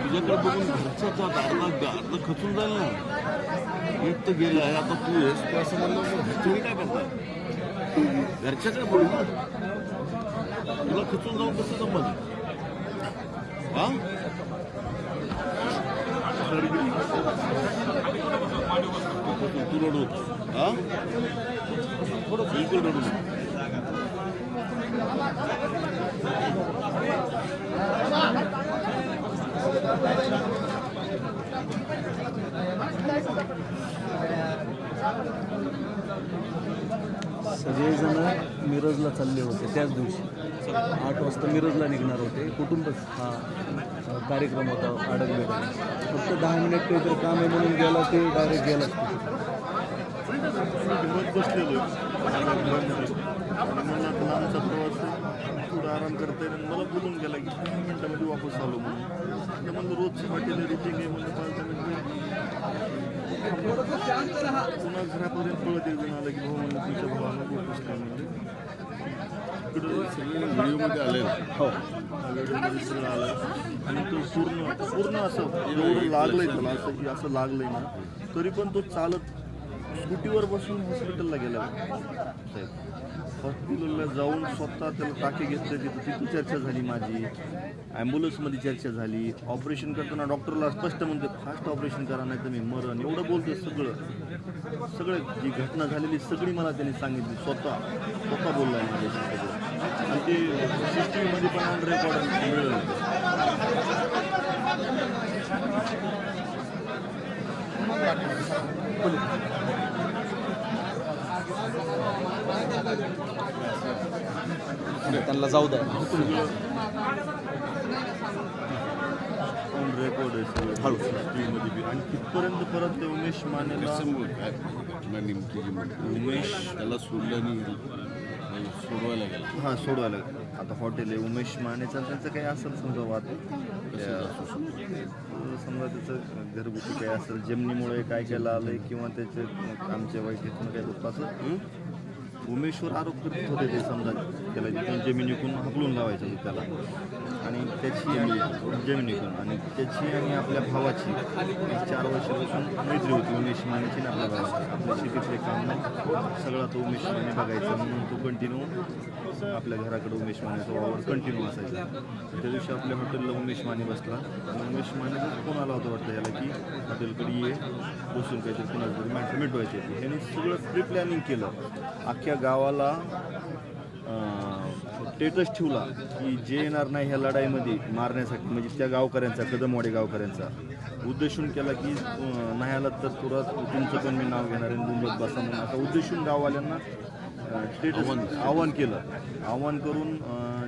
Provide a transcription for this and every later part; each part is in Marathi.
तुझ्याकडे बघून घरच्याचा अर्धा खचून जाईल ना. एक तर गेलाय, आता तू आहेस, तू असं म्हणलं तुम्ही काय करताय? घरच्याकडे बघू ना, तुला खचून जाऊन कसं जमत? हा तू रडू हा बिलकुल रडू. सगळेजण मिरजला चालले होते त्याच दिवशी 8 वाजता मिरजला निघणार होते. कुटुंबच हा कार्यक्रम होता आडगवेडा. फक्त 10 मिनिट काहीतरी काम आहे म्हणून गेला, ते डायरेक्ट गेला. बसलेलो लांबचा प्रवास थोडा आराम करता येईल. मला बोलून गेला की 10 मिनिटामध्ये वापस आलो म्हणून. म्हणलं रोजची हॉटेल रिटिंग आहे म्हणलं 5 मिनिट. पुन्हा घरापर्यंत पळत एक जण आलं की भाऊ म्हणलं तुमच्या भावाला वापस काय म्हणजे इकडं सगळे व्हिडिओमध्ये आले. हो व्हिडिओमध्ये सगळं आलं आणि तो पूर्ण असं एवढं लागलंय त्याला, असं लागलंय ना, तरी पण तो चालत स्कूटीवर बसून हॉस्पिटलला गेला. साहेब हॉस्पिटलला जाऊन स्वतः त्याला टाके घेतले. तिथं चर्चा झाली माझी, ॲम्ब्युलन्समध्ये चर्चा झाली. ऑपरेशन करताना डॉक्टरला स्पष्ट म्हणते फास्ट ऑपरेशन करा नाही तर मी मरण, एवढं बोलते. सगळं जी घटना झालेली सगळी मला त्यांनी सांगितली. स्वतः बोलला आहे माझ्याशी सगळं. आणि ते CCTVमध्ये पण ऑन रेकॉर्ड मिळलं. त्यांना जाऊ द्या. ऑन रेकॉर्ड आहे सगळं हळू टीव्हीमध्ये बी. आणि तिथपर्यंत परत ते उमेश मानेला त्याला सोडल्याने सोडवायला गेला. हां सोडवायला. आता हॉटेल आहे उमेश मानेचा, त्यांचं काही असेल समजा वाद, समजा त्याचं घरगुती काही असेल, जमिनीमुळे काय केलं आलंय किंवा त्याचे आमच्या वाईटीतून काही होतं असं उमेशवर आरोप करत होते ते. समजा त्याला तिथून जमीन विकून हकलून लावायचं होतं त्याला. आणि त्याची जमीन विकून आणि त्याची आणि आपल्या भावाची 4 वर्षापासून मैत्री होती उमेश मानेची आणि आपल्या भावाची. आपल्या शेतीतले काम सगळा तो उमेश माने बघायचा म्हणून तो कंटिन्यू आपल्या घराकडे उमेश मानेचा वावर कंटिन्यू असायचा. त्या दिवशी आपल्या हॉटेलला उमेश माने बसला आणि उमेश मानेचाच फोन आला होता वाटतं याला की हॉटेलकडे ये, बसून काहीतरी कुणाला तरी मॅटर मिटवायची होती. ह्याने सगळं प्री प्लॅनिंग केलं. अख्ख्या गावाला स्टेटस ठेवला की जे येणार नाही ह्या लढाईमध्ये मारण्यासाठी, म्हणजे त्या गावकऱ्यांचा, कदमवाडी गावकऱ्यांचा उद्देशून केला की नाही आला तर तुरंत तुमचं पण मी नाव घेणार आहे, मुंबईत बसा म्हणून. आता उद्देशून गाववाल्यांना स्टेटस आव्हान केलं. आव्हान करून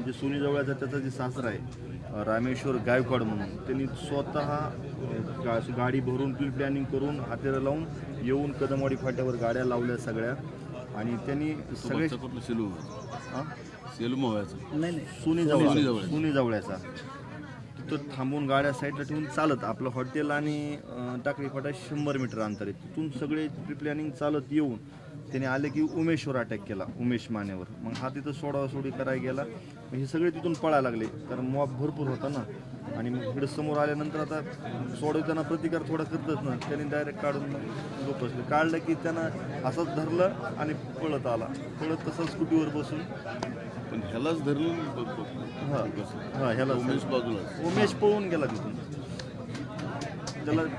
जे सोनी जवळचा त्याचा जे सासरा आहे रामेश्वर गायकवाड म्हणून, त्यांनी स्वतः गाडी भरून प्री प्लॅनिंग करून हातेरं लावून येऊन कदमवाडी फाट्यावर गाड्या लावल्या सगळ्या. आणि त्यांनी सगळे नाही सोनी जवळचा तिथं थांबून गाड्या साईडला ठेवून चालत आपलं हॉटेल आणि टाकळी फाटा 100 मीटर अंतर आहे. तिथून सगळे प्री प्लॅनिंग चालत येऊन त्याने आले की उमेशवर अटॅक केला, उमेश मानेवर. मग हा तिथं सोडासोडी करायला गेला. मग हे सगळे तिथून पळायला लागले कारण मॉब भरपूर होता ना. आणि मग इकडे समोर आल्यानंतर आता सोडवताना प्रतिकार थोडा करतच ना, त्याने डायरेक्ट काढून लोक बसले. काढलं की त्यानं असंच धरलं आणि पळत आला. पळत तसं स्कूटीवर बसून पण ह्यालाच धरलं. हां ह्याला उमेश पळून गेला तिथून.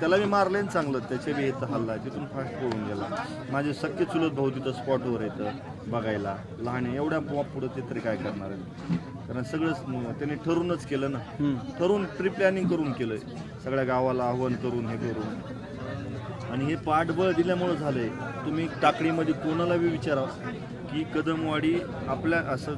त्याला मी मारले चांगलं, त्याच्या बी इथं हल्ला, तिथून फास्ट पळून गेला. माझे सख्खे चुलत भाऊ तिथं स्पॉटवर येतं बघायला. लहान आहे, एवढ्या पुढं ते तरी काय करणार आहे. कारण सगळंच त्यांनी ठरूनच केलं ना, ठरून प्री प्लॅनिंग करून केलं. सगळ्या गावाला आव्हान करून हे करून आणि हे पाठबळ दिल्यामुळं झालंय. तुम्ही टाकळीमध्ये कोणाला बी विचारा की कदमवाडी आपल्या असं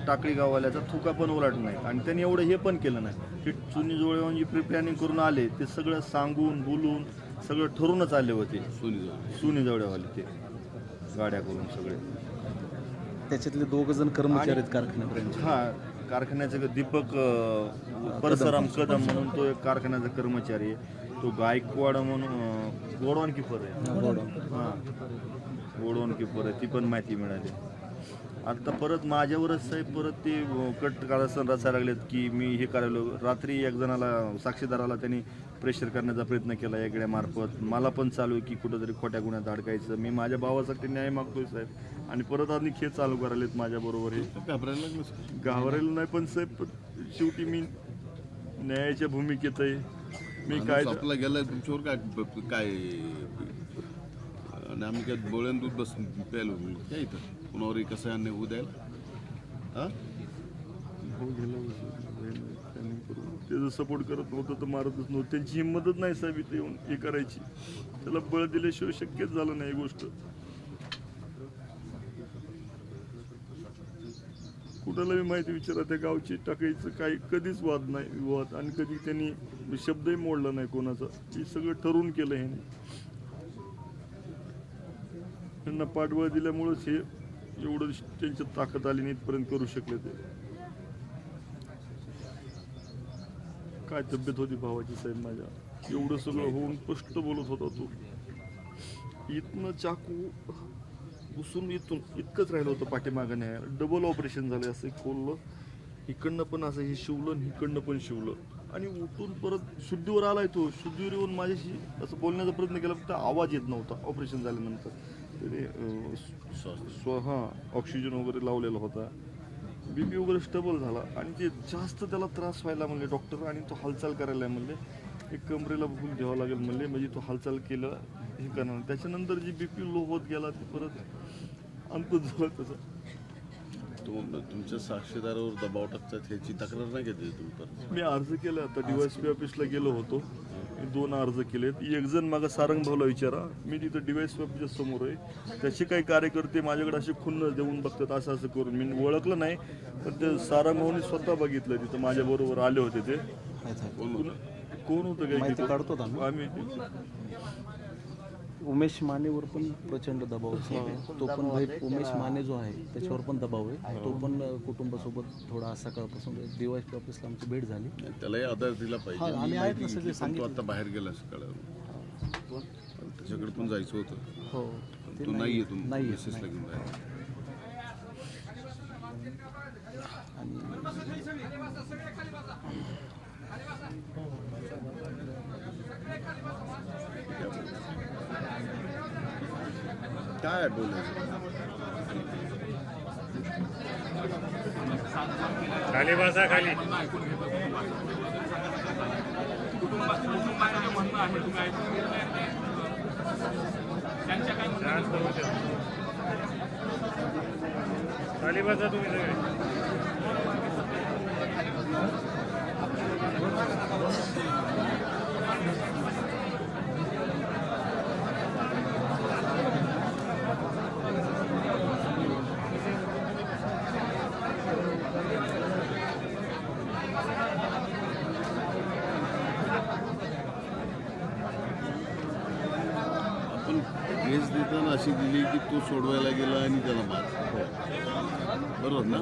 टाकळी गाववाल्याचा थुका पण ओलाट नाही. आणि त्यांनी एवढं हे पण केलं नाही की चुनी जवळ जी प्री प्लॅनिंग करून आले ते सगळं सांगून बोलून सगळं ठरूनच आले होते. सुनी जवळवाले ते गाड्या करून सगळे. त्याच्यातले 2 जण कर्मचारी आहेत कारखान्यात. हा, कारखान्याचा दीपक परसराम कदम म्हणून तो एक कारखान्याचा कर्मचारी आहे. तो गायकवाड म्हणून गोडवान किपर आहे. हां, गोडवान किपर आहे. ती पण माहिती मिळाली. आता परत माझ्यावरच साहेब परत ते कट काढायला रचायला लागलेत की मी हे करायलो. रात्री एक जणाला साक्षीदाराला त्यांनी प्रेशर करण्याचा प्रयत्न केला याकड्यामार्फत. मला पण चालू आहे की कुठंतरी खोट्या गुन्ह्यात अडकायचं. मी माझ्या भावासाठी न्याय मागतोय साहेब आणि परत आणि खेळ चालू करायलेत माझ्याबरोबर. हे घाबरायला नाही पण साहेब शेवटी मी न्यायाच्या भूमिकेत आहे. मी काय आपला गेलाय तुमच्यावर काय काय आणि आम्ही काय बोळ्यान दूध बस प्यायलो काय इथं कुणावरही कसं अन्याय होऊ द्यायला. हां, त्याचं सपोर्ट करत नव्हतं तर मारतच नव्हतं. त्यांची हिंमतच नाही साहेब इथे येऊन हे करायची. त्याला बळ दिल्याशिवाय शक्यच झालं नाही ही गोष्ट. कुणाला बी माहिती विचारा त्या गावची टाकायचं काही कधीच वाद नाही विवाद आणि कधी त्यांनी शब्दही मोडला नाही कोणाचा. हे सगळं ठरवून केलं ह्याने. त्यांना पाठबळ दिल्यामुळंच हे एवढं त्यांच्यात ताकद आली नाही इथपर्यंत करू शकले. ते काय तब्येत होती भावाची साहेब माझ्या. एवढं सगळं होऊन स्पष्ट बोलत होता तो. इथनं चाकू घुसून इथून इतकंच राहिलं होतं पाठीमागं न्यायला. डबल ऑपरेशन झालं. असं खोललं इकडनं पण असं हे शिवलं आणि इकडनं पण शिवलं आणि उठून परत शुद्धीवर आलाय तो. शुद्धीवर येऊन माझ्याशी असं बोलण्याचा प्रयत्न केला फक्त आवाज येत नव्हता. ऑपरेशन झाल्यानंतर त्याने ऑक्सिजन वगैरे लावलेला होता. बीपी वगैरे स्टेबल झाला आणि ते जास्त त्याला त्रास व्हायला म्हणले डॉक्टर आणि तो हालचाल करायला म्हणले. एक कमरेला भूल घ्यावं लागेल म्हणले म्हणजे तो हालचाल केलं हे करणार. त्याच्यानंतर जी बीपी लो होत गेला ते परत अंत झाला त्याचा. तुमच्या साक्षीदारावर दबाव टाकतात ह्याची तक्रार नाही घेतली तुम्ही परत? मी अर्ज केला. आता DYSP ऑफिसला गेलो होतो. मी 2 अर्ज केलेत. एक जण मागं सारंग भाऊला विचारा. मी तिथं DYSP ऑफिसच्या समोर आहे. त्याचे काही कार्यकर्ते माझ्याकडे असे खुन्न देऊन बघतात असं असं करून. मी ओळखलं नाही पण ते सारंग भाऊनी स्वतः बघितलं. तिथं माझ्याबरोबर आले होते ते. कोण होतं काही काढतो आम्ही. उमेश मानेवर पण प्रचंड दबाव आहे. तो पण भाई उमेश माने जो आहे त्याच्यावर पण दबाव आहे. तो पण कुटुंबासोबत थोडा आज सकाळपासून DYSP ऑफिसला आमची भेट झाली. त्यालाही आधार दिला पाहिजे. आम्ही आहेत ना सगळे तो आता बाहेर गेला सकाळ त्याच्याकडे पण जायचं होतं. हो, तो नाही येतो मिसेसला घेऊन बाहेर. काय बोलायचं खाली बसा खाली. खाली बसा तुम्ही सगळे. केस देताना अशी दिली की तो सोडवायला गेला आणि त्याला मार. बरोबर ना?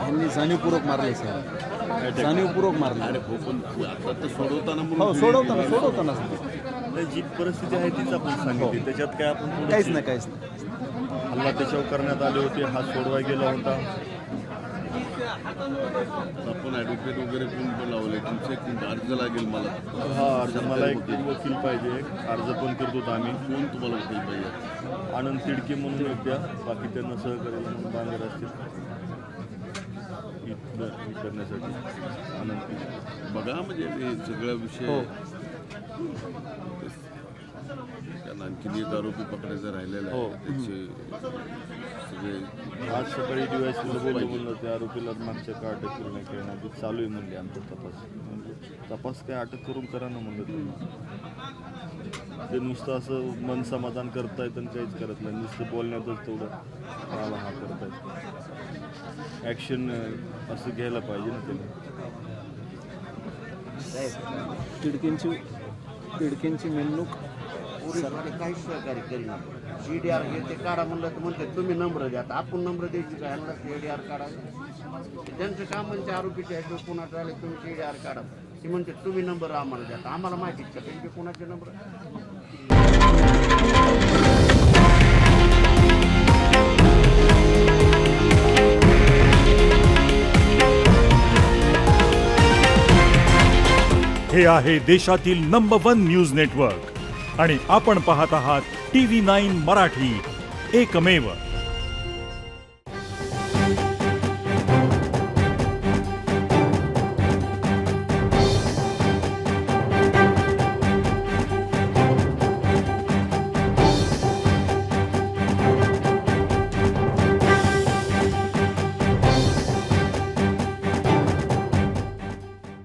यांनी जाणीवपूर्वक मारले सर. जाणीवपूर्वक मारले. अरे हो पण आता तर सोडवताना हो, सोडवताना जी परिस्थिती आहे तीच आपण सांगितली. त्याच्यात काय आपण काहीच नाही. हल्ला त्याच्यावर करण्यात आले होते. हा सोडवाय गेला होता. आपण ॲडव्होकेट वगैरे कोण लावले तुमचे अर्ज लागेल मला. हा अर्ज मला एक वकील पाहिजे. अर्ज पण करतो आम्ही. कोण तुम्हाला वकील पाहिजे? आनंद तिडके म्हणून एक द्या. बाकी त्यांना सहकार्याला म्हणून बांधर असतील इथलं करण्यासाठी. आनंद तिडके बघा म्हणजे हे सगळा विषय कारण आणखीन एक आरोपी पकडायचा राहिलेला आहे त्याचे सगळे आज सकाळी DYSP बोललो म्हणलं त्या आरोपीला मागच्या का अटक केली नाही काही नाही चालू आहे म्हणले आमचा तपास. म्हणजे तपास काय अटक करून करा ना म्हणलं त्यांना. ते नुसतं असं मन समाधान करतायत आणि काहीच करत नाही, नुसतं बोलण्यातच तेवढं मला हा करतायत. ॲक्शन असं घ्यायला पाहिजे ना त्यांनी. तिडकींची नेमणूक पोलिसवाले काहीच सहकार्य करीना. CDR हे ते काढा म्हणलं तर म्हणतात तुम्ही नंबर द्या. आता आपण नंबर द्यायची काय यांना CDR काढा. त्यांचं काम म्हणजे आरोपीचे आहे कोणाचं आले तुम्ही CDR काढा. ते म्हणते तुम्ही नंबर आम्हाला द्या. आम्हाला माहितीच का त्यांचे कोणाचे नंबर. हे आहे देशातील नंबर 1 न्यूज नेटवर्क आणि आपण पाहत आहात TV9 मराठी, एकमेव.